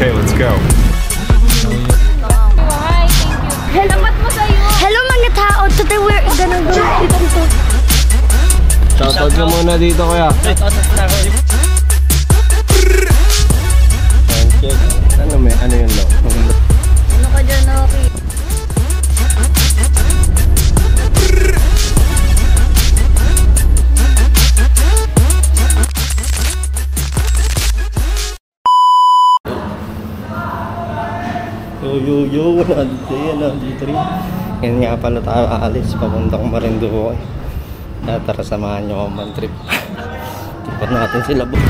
Okay, let's go. Hi, thank you. Salamat mo sa'yo. Hello mga tao. Today we're gonna go dito. Shoutout ka muna dito kuya. Ano yun no? Ano ka dyan, okay? Yo, 103. Ngayon nga pala tayo aalis papuntang Marinduque. Tara, samahan nyo ako man trip. Tipat natin sila po.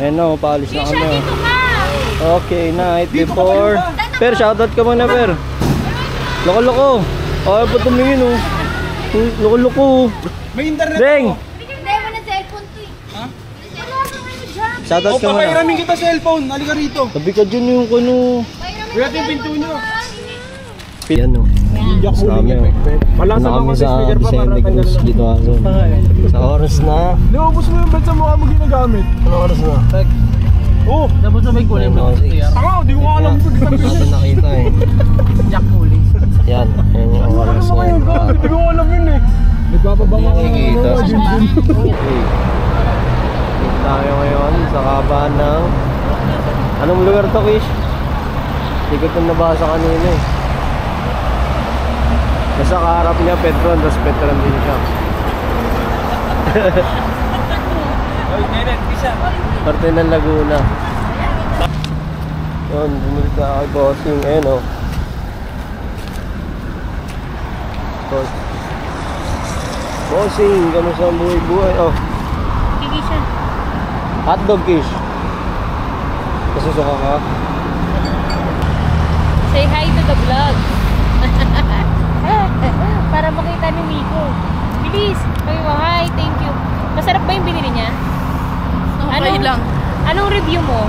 Ayun o, paalis na kami. Okay, night before. Per, shoutout ka muna, Per. Loko-loko. Ay, pa tumingin o. Loko-loko. May internet Deng! ako. Hindi mo na cellphone to eh. Ha? Wala ka ngayon dyan. Shoutout ka muna. Papahiramin kita cellphone. Halika rito. Tabi ka dyan yung kano. Kuya, yung pinto nyo. Yan o. Sabi o. Wala Na kami sa Vicente Cruz dito aso. Sa oras na. Naubos mo yung bed sa mukha mo ginagamit. Ano oras na? Oo. Dapat sa may kulay mo. Ako, di ko alam ko. Natin nakita eh. Jack kulay. Yan. Yan yung oras na yun. Di ko alam yun eh. Nagpapabango ko Nakikita. Tayo ngayon sa kabahan ng... Anong lugar to, Kish? Hindi ko itong nabasa kanina eh. Nasa kaharap niya Petron, tapos Petron din siya. Parte ng Laguna. Yun, bumalik na kay Bossing. Ayan o. Bossing, kamusta ang buhay-buhay? Oh, Kikisha. hotdog, Kish. Kasusuka ka? Say hi to the vlog. Para makita ni Miko. Bilis. Sabi mo, hi, thank you. Masarap ba yung binili niya? Okay lang. Anong review mo?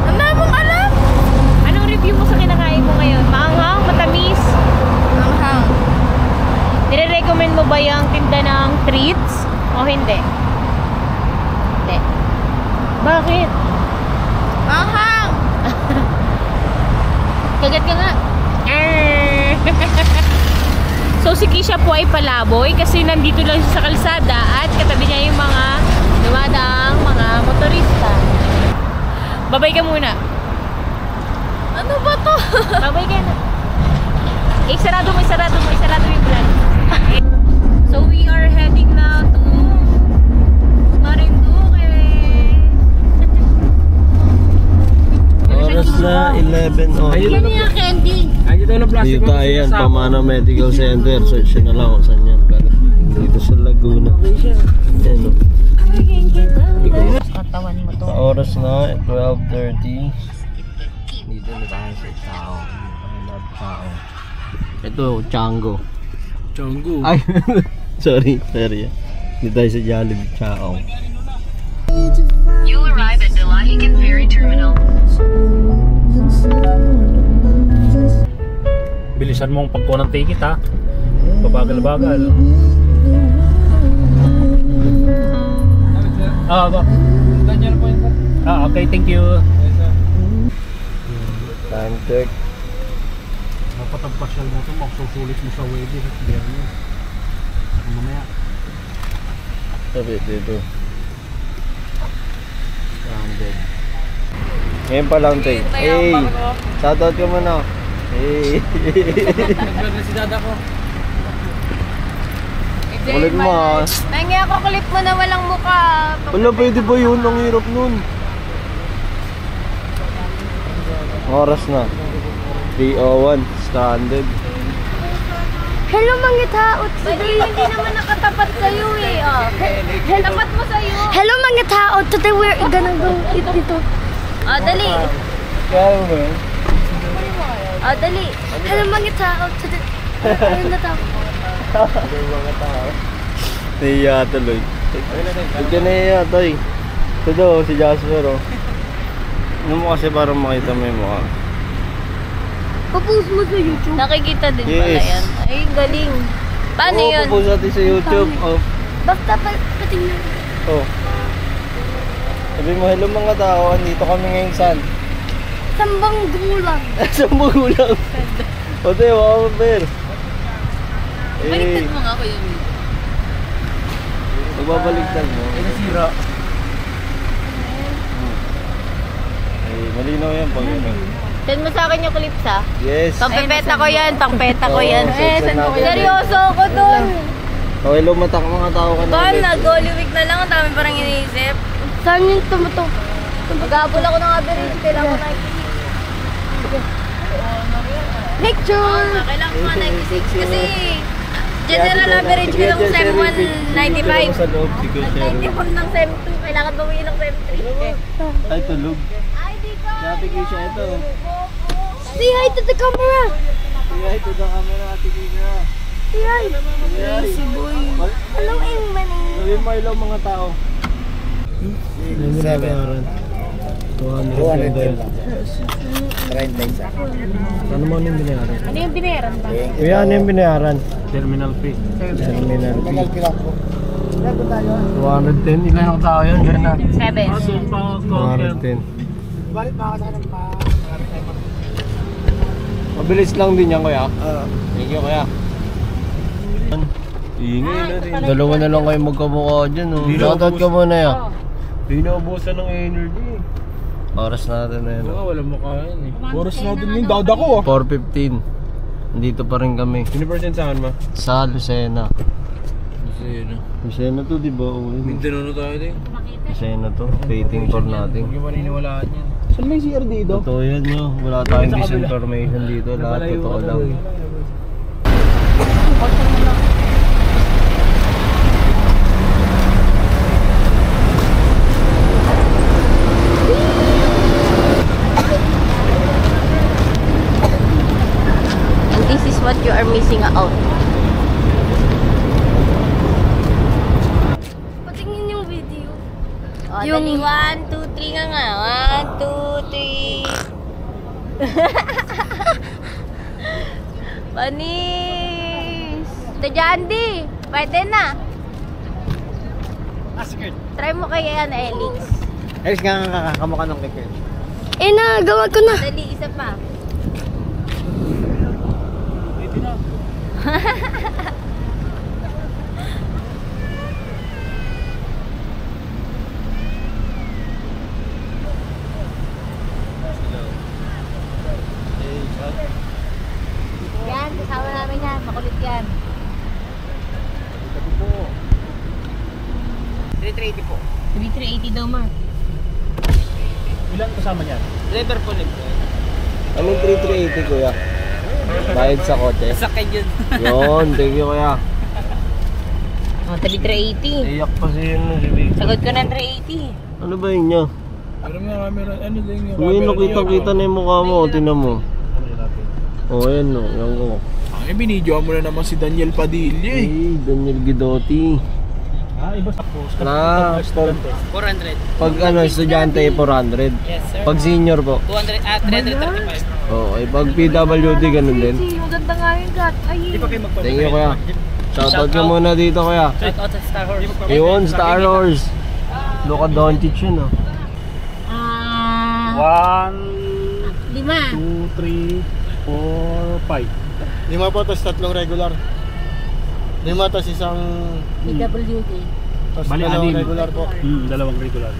Ano mong alam? Anong review mo sa kinakain mo ngayon? Maanghang? Matamis? Maanghang. Nire-recommend mo ba yung tinda ng treats? O hindi? Hindi. Bakit? Maanghang! Kagat ka nga. So si Kisha po ay palaboy kasi nandito lang siya sa kalsada at katabi niya yung mga dumadaang mga motorista. Babay ka muna. Ano ba to? Babay ka na. Sarado mo yung vlog. So we are heading now to Marinduque. Oras na 11 o. Yan yung candy. Dito tayo yan, Pamana Medical Center. Search na lang kung saan yan. Dito sa Laguna. Ayan o. Katawan mo to. Oras na 12:30. Dito na tayo sa tao. Tao. Ito, Chango. Chango. Ay, sorry. Dito tayo sa Jollibee Chao. You'll arrive at Delahican Ferry Terminal. Bilisan mo ang pagkuha ng ticket ha. Babagal-bagal. Ba? Okay, thank you. Time check. Dapat ang pasyal mo ito, makasusulit mo sa wedding at biyernes. Mamaya. Sabi dito. 100. Ngayon pa lang tayo. Hey! Shoutout ka muna. Hey! Nag-vlog na si dada ko. Kulit mo ha. Nangyay ako kulit mo na walang mukha. Wala, pwede ba yun? Ang hirap nun. Oras na 3:01. Stranded. Hello mga tao. Today hindi naman nakatapat sa'yo eh. Tapat mo sa'yo. Hello mga tao. Today we're gonna go dito. Dali. Kaya mo ba yun? Dali. Hello mga tao. Today. Ayun na tao. Mga tao. Nahiya tuloy. Huwag ka nahiya, Toy. Ito daw, si Jasper oh. Ano mo kasi parang makita mo yung mukha? Papost mo sa YouTube. Nakikita din Yes. pala yan. Ay, galing. Paano Oo, yun? pupost natin sa YouTube. Oh. Basta patingnan. Oh. Sabi mo, hello mga tao, andito kami ngayon saan? Sambang gulang. Sa magulang. O tayo, mga per. Baliktad mo nga ako yun. Magbabaliktad mo. Nasira. Malinaw yan pag yun. Send mo sa akin yung clips ha. Yes. Pangpepeta ko yan, pangpeta ko Oo, yan. send natin. Seryoso ako dun. O, hello mga tao ka na. Tol, ulit. nag-Holy Week na lang. Ang dami parang iniisip. Saan yung tomato? Mag-aabol ako ng average. Kailangan ko 96. Picture! Kailangan ko nga 96 kasi general average ko ng SEM 1, 95. Sa loob, si Kuya Sherry. 91 ng SEM 2. Kailangan bawiin ng SEM 3. Ay, tulog. Ate Kisha, ito. Say hi to the camera! Say hi to the camera, Ate Kisha. Say hi! Si boy. Hello, Ingman. Sabi mo, hello mga tao. 7. 210 lang. 30. Ano mo yung binayaran? Ano yung binayaran ba? Kuya, ano yung binayaran? Terminal fee. Terminal fee. 210. Ilan ang tao yun? Yan na. 7. 210. Mabilis lang din yan, kuya. Thank you, kuya. Ingay na rin. Dalawa na lang kayo magkamukha dyan, oh. Shoutout ka muna yan. Hindi naubusan ng energy. Oras natin na yan. Walang mukha yan eh. Oras natin yung dadako ah. 4:15. Nandito pa rin kami. Sino percent saan ma? Sa Lucena. Lucena. Lucena to, di ba? Mindanao na tayo din. Lucena to. Waiting for natin. Huwag yung maniniwalaan yan. Saan may CR dito? Totoo yan, no? Wala tayong disinformation dito. Lahat totoo lang. And this is what you are missing out. Patingin yung video. O, Yung- dali, 1, 2, 3 nga. 1, 2, 3. Panis! Tajandi! Pwede na. Try mo kaya yan, Elix. Ayos nga kamukha ng kikir. Eh na, gawa ko na. Dali, isa pa. Yan, kasama namin yan. Makulit yan. 380 po. 380 daw, ma. Ilan kasama niyan? Driver po nito. Anong 380 kuya? Bayad sa kotse? Sakay yun. Yun, thank you kuya. O, 380. Iyak pa siya yun si Vic. Sagot ko ng 380. Ano ba yun niya? Ano nga camera? Ano din yung Ngayon nakita-kita na yung mukha mo, tinan mo. O yan no, yan ko. Ang binidyo mo na naman si Daniel Padilla eh. Hey, Daniel Guidotti. Iba sa post. Na, 400. pag ano, estudyante 400. Yes, sir. Pag senior po. 200, 335. Oo, pag PWD ganun din. Maganda nga yung gat. Ay, Di pa kayo magpapagay. Thank you kuya. Shoutout ka muna dito kuya. Shout out sa Star Horse. Iwan, Star Wars. Luka Doncic yun oh. 1, 5. 2, 3, 4, 5. 5 po, tapos 3 regular. 5 tapos isang... PWD. Tapos Bali, 2 6. regular po. 2 regular.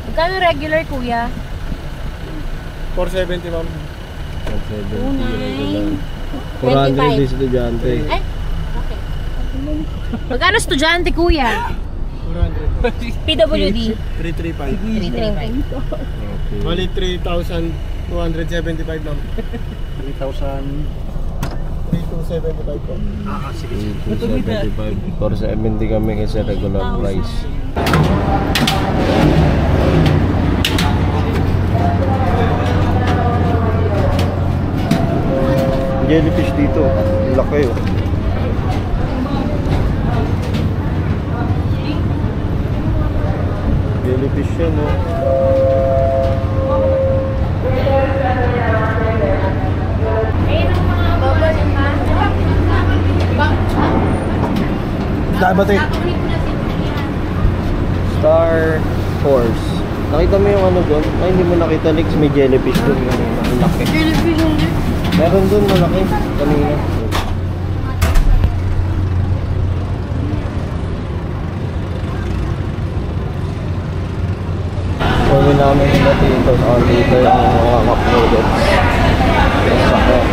Magkano regular, kuya? 470 ma'am. 400 din estudyante. Ay, okay. Magkano estudyante, kuya? 400. PWD. 335. 335. Bali 3,275 ma'am. 3,000. 3,275 po. Sige. 275. 470 kami kasi regular price. Jellyfish dito. Ang laki oh. Jellyfish yan oh. Matik. Star Force. Nakita mo yung ano doon? Ay, hindi mo nakita, Lex. May jellyfish doon. Ang laki. Jellyfish hindi. Meron doon malaki. Kanina. Uwi namin nila dito. Dito yung mga cup noodles. Sakit.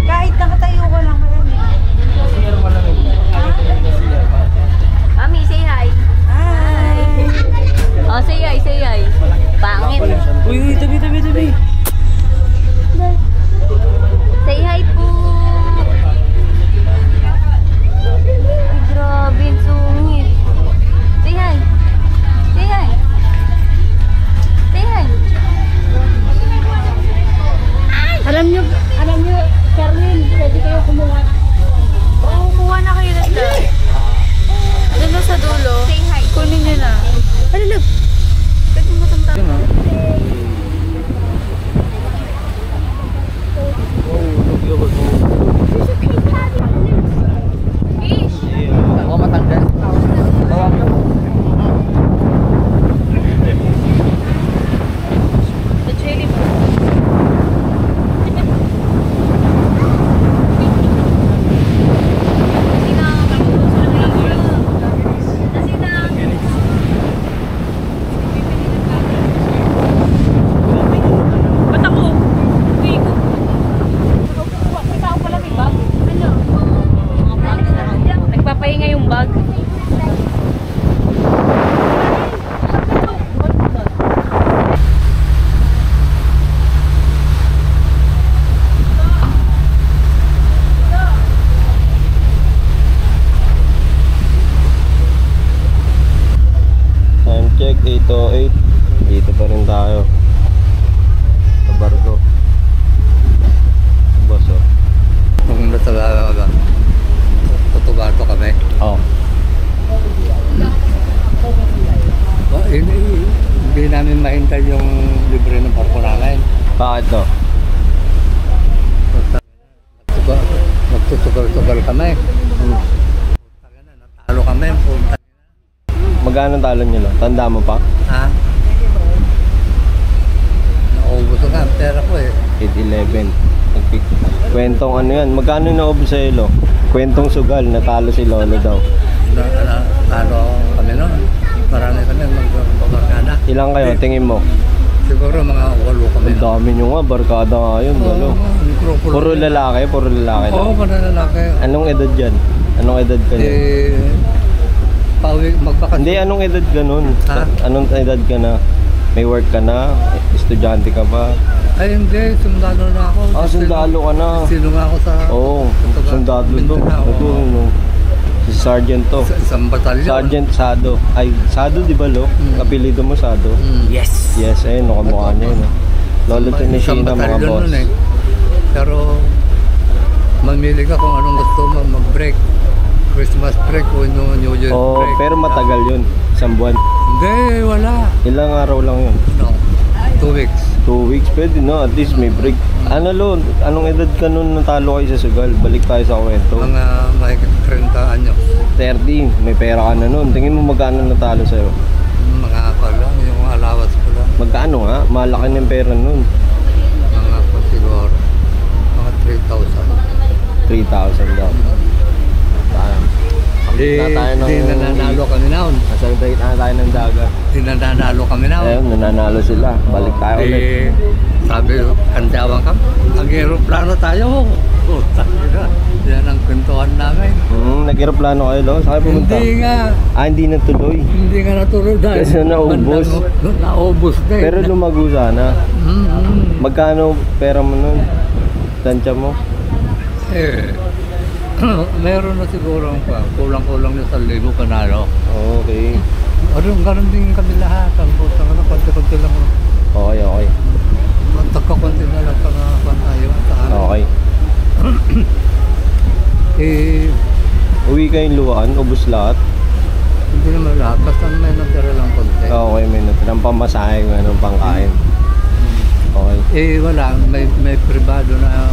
Kahit nakatayo ko lang malamig. Mami, say hi. Hi. Oh, say hi, say hi. Pangit. Uy, tabi. Say hi po. Ay, grabe, ang sungit. Say hi. Say hi. Say hi. Alam nyo, Carmen, pwede kayo kumuha. Oo, kuha na kayo na sila. Doon sa dulo. Say hi. Kunin nyo na. Ano lang? Pwede mo tumta. Ako matanggal. The jelly mo. Ba't ako? Hindi ko. Kita ko pala may bag. Ano? Nagpapahinga yung bag. Time check, 8:08. Dito pa rin tayo. Sa barko. Boso. Kung nasa Tutubato kami. Oh. Hindi namin mahintay yung libre ng barko namin. Bakit to? Magtutugal-tugal kami. Natalo kami. Magkano talo nyo lang? Tanda mo pa? Ha? Naubos nga ang pera ko eh. 8-11. Kwentong ano yan? Magkano naubos sa ilo? Kwentong sugal, natalo si Lolo daw. Natalo kami noon. Marami kami magbabarkada. Ilang kayo? Tingin mo? Siguro mga 8 kami. Ang dami nyo nga, barkada nga yun, Lolo. Puro lalaki lang. Oo, puro lalaki. Anong edad dyan? Anong edad ka niya? Magbakasyon. Hindi, anong edad ka nun? Ha? Anong edad ka na? May work ka na? Estudyante ka ba? Ay hindi, sundalo na ako. Ah, sundalo ka na. Sino nga ako sa... Oo, sundalo to. Ito, no. Si Sergeant to. Isang batalyon. Sergeant Sado. Ay, Sado di ba, Lo? Apelido mo Sado? Yes. Yes, ayun, nakamukha niya yun. Lolo Tunisina, mga boss. Eh. Pero, mamili ka kung anong gusto mo, mag-break. Christmas break o New Year Oo, break. pero matagal yun. Isang buwan. Hindi, wala. Ilang araw lang yun? No, 2 weeks. 2 weeks, pwede no? At least may break. Ano, Lo? Anong edad ka nun natalo kayo sa sugal? Balik tayo sa kwento. Mga mahigit 30 anyo. 30, may pera ka na nun. Tingin mo magkano natalo sa'yo? Mga pa lang, yung allowance ko lang. Magkano nga? Malaki ng pera nun. Mga pa siguro. Mga 3,000. 3,000 daw. Di nananalo kami naon. Nasa break na tayo ng dagat. Di nananalo kami naon. Ayun, nananalo sila. Balik tayo ulit. Sabi, kandiyawan ka. Ang aeroplano tayo. Puta na. Yan ang kwentuhan namin. Nag-aeroplano kayo, Lo? Saan kayo pumunta? Hindi nga. Ah, hindi natuloy. Hindi nga natuloy dahil. Kasi naubos. Naubos na. Pero lumago sana. Magkano pera mo nun? Tansya mo? Meron na siguro ang kulang-kulang na 1,000 panalo. Okay. Ganun din kami lahat. Ang puta ka na, konti-konti lang. Okay, okay. Magkakakonti na lang pang ayaw sa akin. Okay. Uwi kayong luwaan, ubos lahat. Hindi naman lahat, basta may natira lang konti. Okay, may natirang pamasahe, anong pangkain. Okay. Wala, may privado na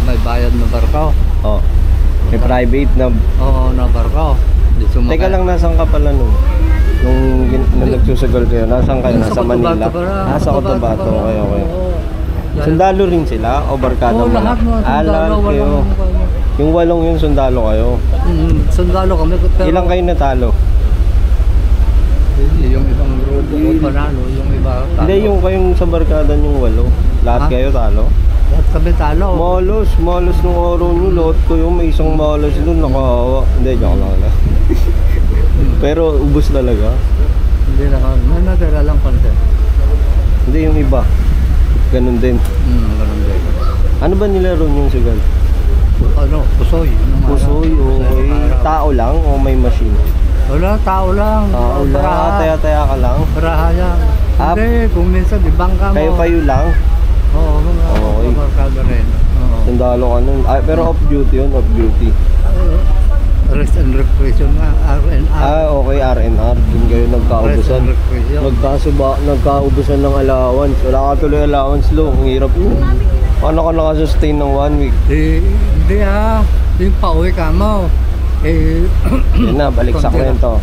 may bayad na barko. Oh. May private na. Oo, na barko. Teka lang, nasan ka pala nung nagsusugal kayo? Nasan kayo? Nasa Manila? Nasa Cotabato. Okay. Sundalo rin sila o barkada mo? Lahat mo, sundalo. Kayo. Yung 8 yun, sundalo kayo? Sundalo kami. Pero ilang kayo natalo? Yung ibang grupo ko panalo, yung iba talo. Hindi, yung kayong sa barkada yung 8. Lahat kayo talo? Lahat kami talo. Malos nung araw nyo, lahat kayo. May isang malos doon, nakahawa. Hindi, joke lang. Pero ubos talaga? Hindi na kami. May natira lang konti. Hindi, yung iba. Ganun din. Ganun din. Ano ba nilaro yung sugal? Pusoy. Pusoy, okay. Tao lang o may machine? Wala, tao lang. Tao lang, taya-taya ka lang? Baraha yan. Hindi, kung minsan ibang ka mo. Kayo lang? Oo, mga barkada rin. Sundalo ka nun. Pero off duty yun, off duty. Rest and recreation nga, RNR. Okay, RNR. Doon kayo nagkaubusan. Nagkaubusan ng allowance. Wala ka tuloy allowance, lo. Ang hirap yun. Paano ka nakasustain ng 1 week? Hindi yung pauwi ka mo. Yan na, balik sa kwento.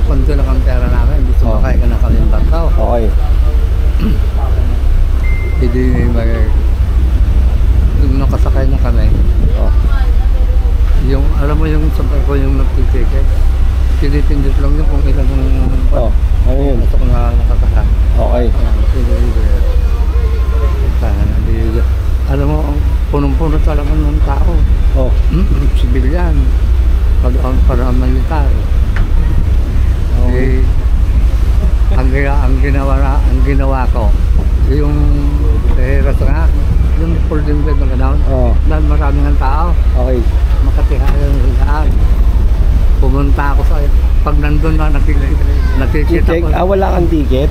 Konti lang ang pera namin. Hindi sumakay ka na kami ng barkaw. Okay. Hindi nung nakasakay na kami. Yung, alam mo yung sa barko yung nagtitiket. Pinipindot lang yun kung ilan yung ano yun? Masok na nakakasama. Okay. Alam mo, punong-puno talaga ng tao. Sibilyan. Para militar. Ang ginawa ko, yung teras nga, yung folding bed na gano'n, dahil maraming ang tao. Okay. Makatihayan ng saan. Pumunta ako sa, pag nandun na nakikita ko. Wala kang ticket?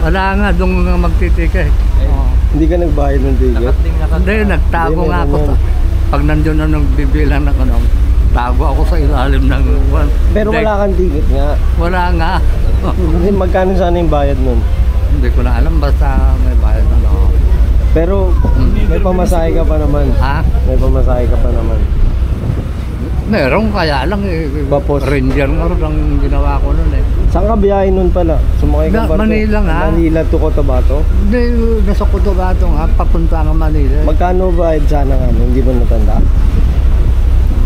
Wala nga, doon nga magtitiket. Hindi ka nagbayad ng ticket? Hindi, nagtago nga ako. Pag nandun na nagbibilang na ano, tago ako sa ilalim ng Pero wala kang ticket nga? Wala nga. Hindi, magkano sana yung bayad nun? Hindi ko na alam, basta may bayad na ako. Pero may pamasahe ka pa naman? Ha? May pamasahe ka pa naman? Meron, kaya lang Bapos. Ranger nga rin ang ginawa ko nun eh. Saan ka biyahe nun pala? Sumakay ka ba? Manila nga. Manila to Cotabato? Hindi, nasa Cotabato nga, papunta nga Manila. Magkano bayad sana nga? Hindi mo natanda?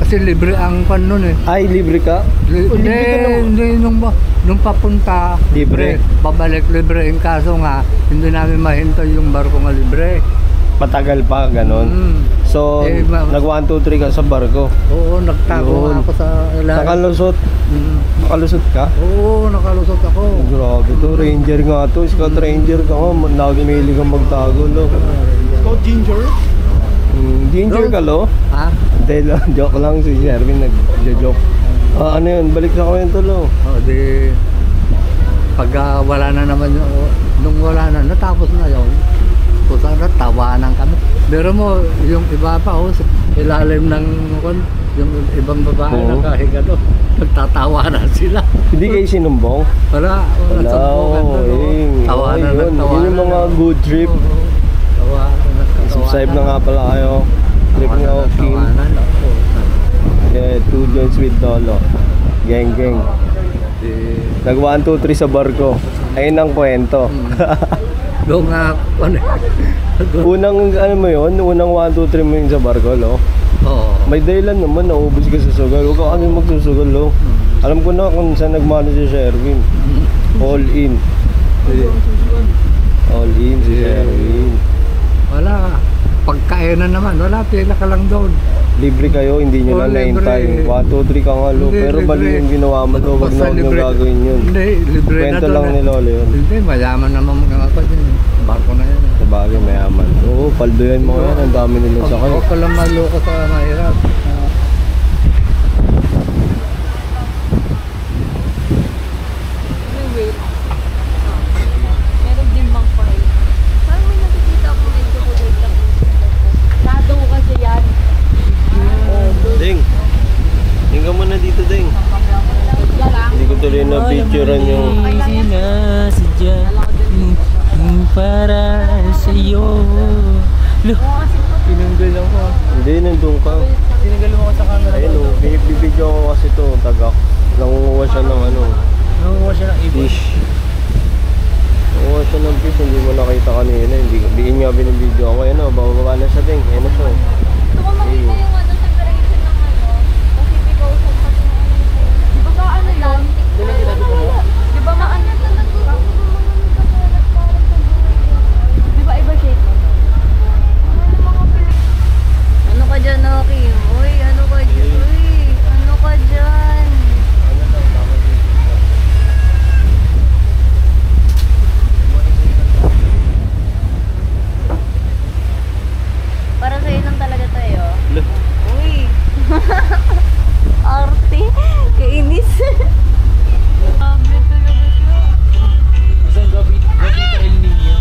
Kasi libre ang pan nun eh. Ay, libre ka? Hindi, nung papunta, Libre. Babalik libre. Yung kaso nga, hindi namin mahintay yung barko nga libre. Matagal pa, ganon. So, nag 1, 2, 3 ka sa barko? Oo, nagtago nga ako sa ilalim. Nakalusot? Nakalusot ka? Oo, nakalusot ako. Grabe to, ranger nga to. Scout ranger ka nga, nagmili kang magtago, lo. Scout ginger? Ginger ka, lo? Ha? Hindi, joke lang si Sherwin, nag-joke. Ano yun, balik sa kwento, lo. Di, pag wala na naman yun, nung wala na, natapos na yun. Kung saan tawanan kami. Pero mo, yung iba pa, sa ilalim ng, yung ibang babae nakahiga doon, nagtatawanan sila. Hindi kayo sinumbong? Wala, sampungan doon. Tawanan. Yun yung mga good trip. Subscribe na nga pala kayo. Trip nga o Kim. Yeah, 2 joints with Dolo. Geng. Nag 1, 2, 3 sa barko. Ayun ang kwento. Doon nga, Unang, ano mo yun? Unang 1, 2, 3 mo yun sa barko, lo? Oo. May dahilan naman, naubos ka sa sugal. Huwag ka kami magsusugal, lo. Alam ko na kung saan nagmano si Sherwin. All in. All in si Sherwin. Wala. Pagkainan naman, wala. Pila ka lang doon. Libre kayo, hindi nyo na naintay. 1, 2, 3 ka nga, lo. Pero mali yung ginawa mo, lo. Huwag na huwag nyo gagawin yun. Hindi, libre na Kwento doon. lang ni Lolo yun. Hindi, mayaman naman mga kapatid. Barko na yan. Sa bagay, mayaman. Oo, paldo yan mga yan. Ang dami nilang sakay. Huwag ka lang maloko sa mahirap. dito din. Hindi ko tuloy na picturean yung... Sinasadya para sa'yo. Look, tinanggal ako. Hindi, nandun ka. Tinanggal mo ako sa camera. Ayun o, bibidyo ko kasi ito, tagak. Nangunguha siya ng ano, Nangunguha siya ng ibon. fish. Nangunguha siya ng fish, hindi mo nakita kanina. Hindi nga binibidyo ako. Ayun o, bababa na siya din. Ayun na siya. Gusto ko makita yung ano sa variation ng ano. Pacific Ocean pati ng ano. Di ba ba ano lang? Di ba maano? Di ba iba siya? Ano ka dyan, Noki? Uy, ano ka dyan? Uy, ano ka dyan? Para sa'yo lang talaga tayo. Uy! Arte! Kainis! Grabe talaga siya. Isang gabi sa El Nino.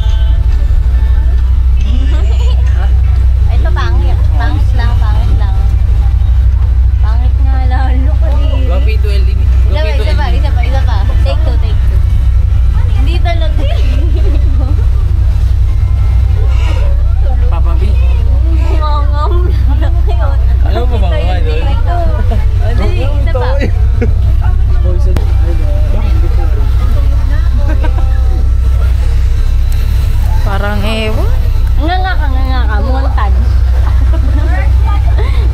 Ito pangit. Pangit lang, pangit lang. Pangit nga lalo ka din. Gabi to El Nino. Isa pa. Take two. Hindi talaga. Papa B. Ngangam. Ano ba ba? Dali, isa pa. Parang ewan. Nganga ka. Montage.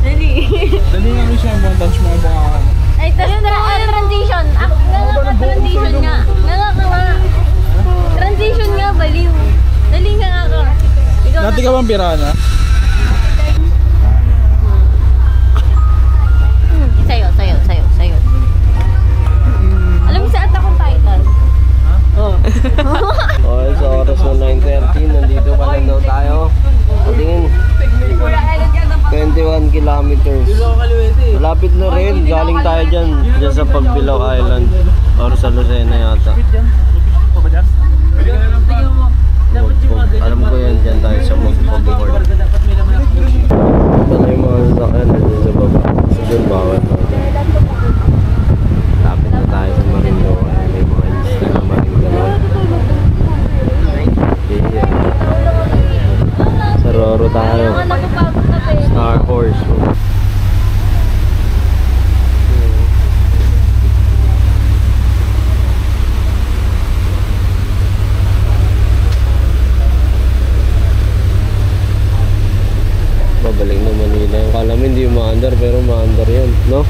Dali. Dali nga rin siya yung montage mga bangakan. Ay, transition. Nganga ka, transition nga. Nganga ka nga. Transition nga, baliw. Dali nga ka. Ikaw Dati ka bang pirana? Sa'yo. Alam mo sa Attack on Titan? Okay, sa oras na 9:30, nandito pa lang daw tayo. Tingin, 21 kilometers. Malapit na rin, galing tayo dyan sa Pagbilao Island. Or sa Lucena yata. Alam ko yan, dyan tayo sa Magpapagboard. Ito na yung mga sasakyan na dyan sa baba. Kasi dyan bawat na. Lapit na tayo sa Marinduque. May mga lista na Marinduque. Yeah. Sa Roro tayo. Star Horse. Babalik na Manila. Yung kala mo hindi umaandar pero umaandar yan, no?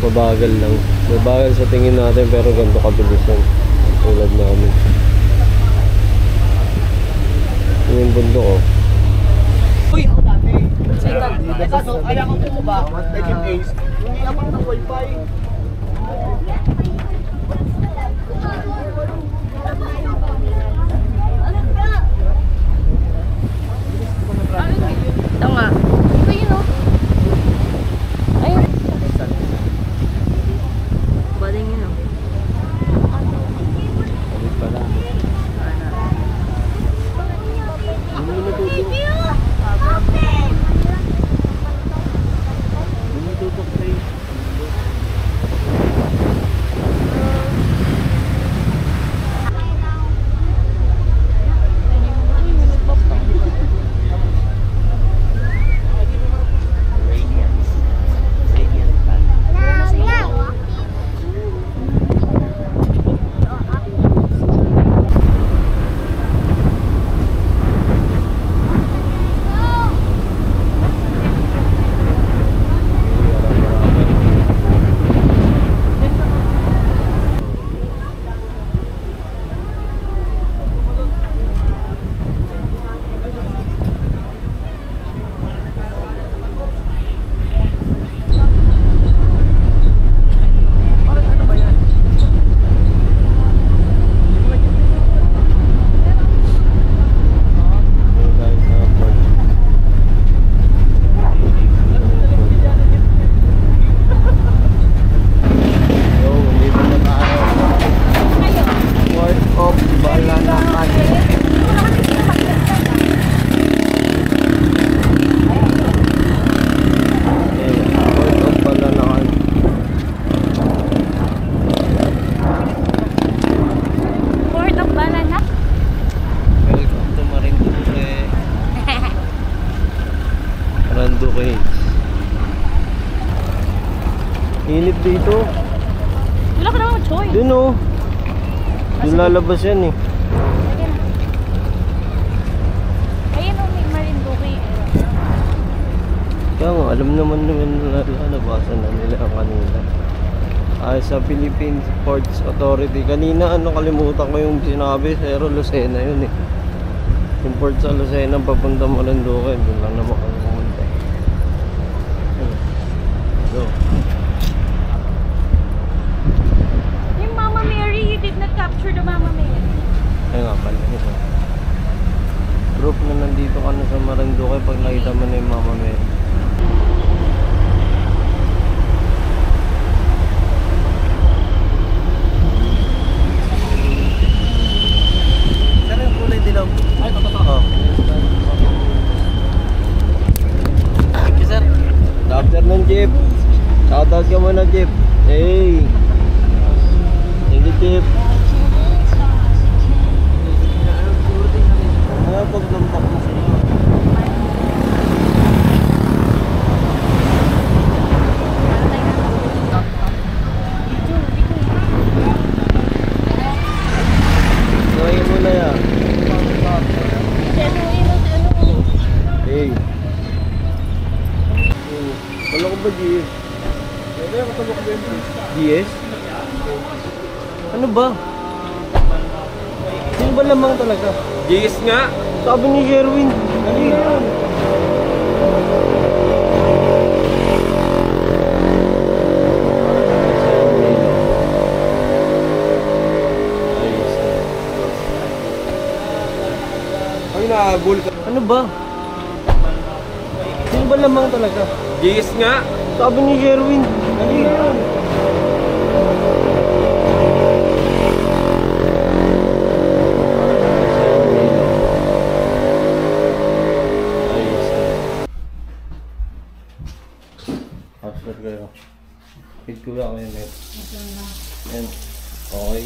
Mabagal lang. Mabagal sa tingin natin pero ganito kabilis yan. Tulad namin. Yun yung bundok oh. Uy! Kaya ko po ba? Naging ace. Hindi naman ng wifi. Ito nga. Ito yun o. Ayun. Baling yun o. Balik pala. Hindi mo natutok. Hindi mo natutok tayo. Init dito. Wala ka namang choice. Dun oh. Dun lalabas yan eh. Ayun o, may Marinduque. Kaya mo, alam naman lalabasan na nila ang kanina. Ay, sa Philippine Ports Authority. Kanina, kalimutan ko yung sinabi. Pero Lucena yun eh. Yung port sa Lucena, papunta Marinduque. Doon lang naman kami pumunta. So. Yung Mama Mary, you did not capture the Mama Mary. Ay nga pala ito. Proof na nandito ka na sa Marinduque pag nakita mo na yung Mama Mary. Saan yung kulay dilaw? Ay, totoo. Oh. Thank you, sir. Good afternoon, Jeep. Shoutout ka muna, Jeep. Hey! Thank you, Jeep. Ano paglampak mo sila? Gawin mo na yan. Hey! Wala ko ba, Jeep? GS? Ano ba? Sino ba lamang talaga? GS nga! Sabi ni Sherwin. Ano yun? Ay, nahabol ka. Ano ba? Sino ba lamang talaga? GS nga! Sabi ni Sherwin. Ano yun? After kayo. Hit ko lang kayo, net. Yan. Okay.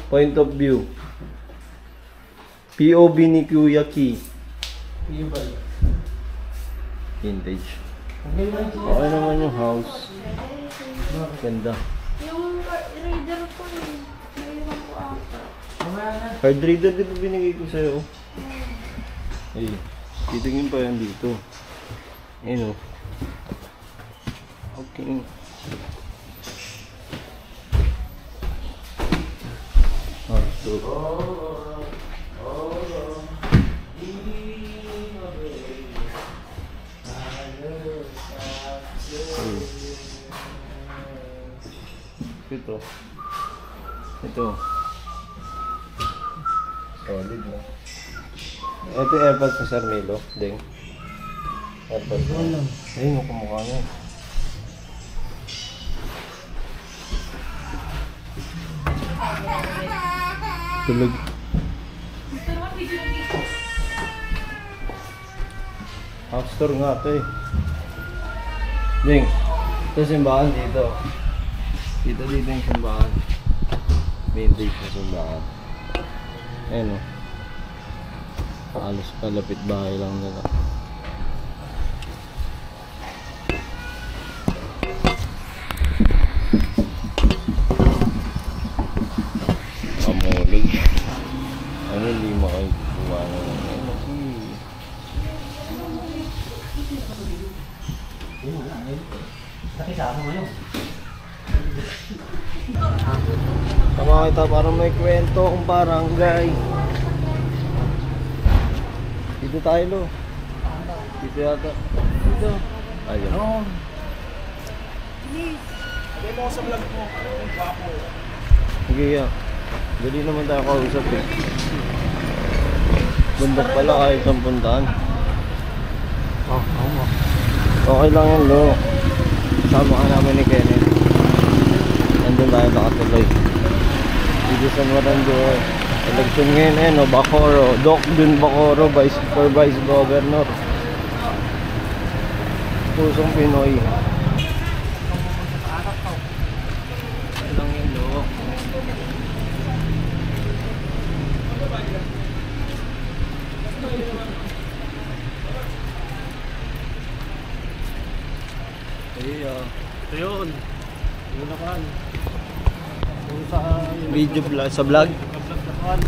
Point of view. POV ni Kuya Key. Vintage. Okay naman yung house. Ganda. Yung reader ko eh. Naiwan ko ata. Card reader dito binigay ko sa'yo. Ay, titingin pa yan dito. Ayun o. Okay. Ito. Ito. Solid na. Ito yung airpods ni Sir Milo. Ding. Airpods na. Ayun, kumukha niya. Tulog. House tour nga ito eh. Ding. Ito simbahan dito. Dito yung simbahan. Vintage na simbahan. Ayun o. Halos kalapit bahay lang nila. Amulog. Ano hindi makikuha na lang. Nakisama mo yun. Tama kita parang may kwento kung barangay. Dito tayo lo. Dito yata. Dito. Ayun. Oo. Sabi mo sa vlog mo, ang gwapo. Sige ya. Dali naman tayo kausap eh. Bundok pala kahit ang puntaan. Oo, oo. Okay lang yan lo. Sama ka namin ni Kenneth. Nandun tayo nakatuloy. Dito sa Marinduque. Election ngayon eh no, Bacooro. Doc Jun Bacooro, for Vice Governor. Pusong Pinoy. Ano lang yun lo. Ito yun. Yun na kan. Yung sa... Video vlog, sa vlog. Sa vlog na kan.